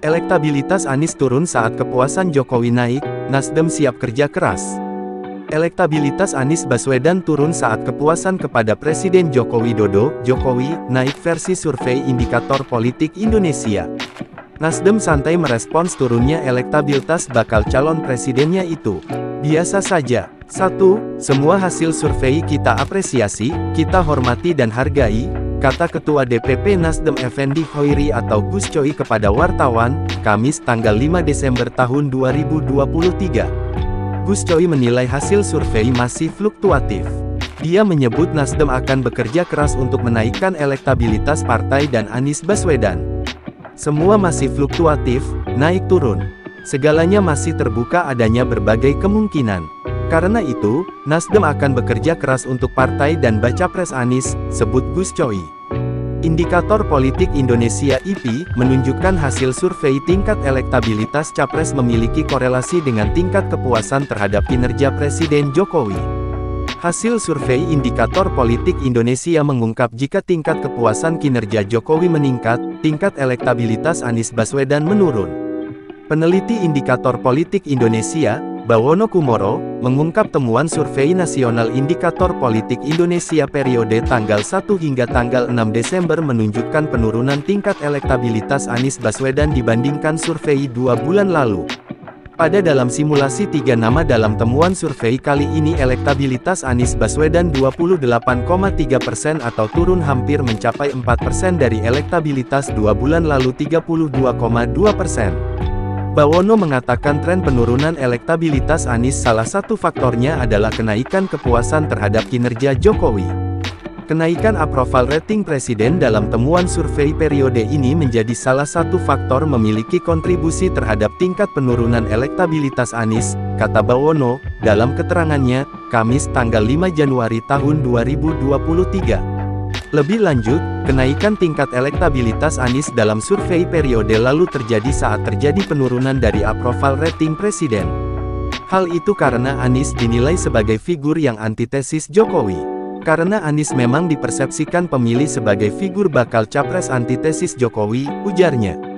Elektabilitas Anies turun saat kepuasan Jokowi naik, Nasdem siap kerja keras. Elektabilitas Anies Baswedan turun saat kepuasan kepada Presiden Joko Widodo, Jokowi, naik versi survei Indikator Politik Indonesia. Nasdem santai merespons turunnya elektabilitas bakal calon presidennya itu. Biasa saja. 1. Semua hasil survei kita apresiasi, kita hormati dan hargai, kata Ketua DPP Nasdem Effendi Hoiri atau Gus Coy kepada wartawan, Kamis tanggal 5 Desember tahun 2023. Gus Coy menilai hasil survei masih fluktuatif. Dia menyebut Nasdem akan bekerja keras untuk menaikkan elektabilitas partai dan Anies Baswedan. Semua masih fluktuatif, naik turun. Segalanya masih terbuka adanya berbagai kemungkinan. Karena itu, Nasdem akan bekerja keras untuk partai dan baca pres Anies, sebut Gus Coy. Indikator Politik Indonesia (IPI) menunjukkan hasil survei tingkat elektabilitas capres memiliki korelasi dengan tingkat kepuasan terhadap kinerja Presiden Jokowi. Hasil survei Indikator Politik Indonesia mengungkap jika tingkat kepuasan kinerja Jokowi meningkat, tingkat elektabilitas Anies Baswedan menurun. Peneliti Indikator Politik Indonesia, Bawono Kumoro, mengungkap temuan survei nasional Indikator Politik Indonesia periode tanggal 1 hingga tanggal 6 Desember menunjukkan penurunan tingkat elektabilitas Anies Baswedan dibandingkan survei 2 bulan lalu. Pada dalam simulasi 3 nama dalam temuan survei kali ini elektabilitas Anies Baswedan 28,3% atau turun hampir mencapai 4% dari elektabilitas 2 bulan lalu 32,2%. Bawono mengatakan tren penurunan elektabilitas Anies salah satu faktornya adalah kenaikan kepuasan terhadap kinerja Jokowi. Kenaikan approval rating presiden dalam temuan survei periode ini menjadi salah satu faktor memiliki kontribusi terhadap tingkat penurunan elektabilitas Anies, kata Bawono, dalam keterangannya, Kamis tanggal 5 Januari tahun 2023. Lebih lanjut, kenaikan tingkat elektabilitas Anies dalam survei periode lalu terjadi saat terjadi penurunan dari approval rating presiden. Hal itu karena Anies dinilai sebagai figur yang antitesis Jokowi. Karena Anies memang dipersepsikan pemilih sebagai figur bakal capres antitesis Jokowi, ujarnya.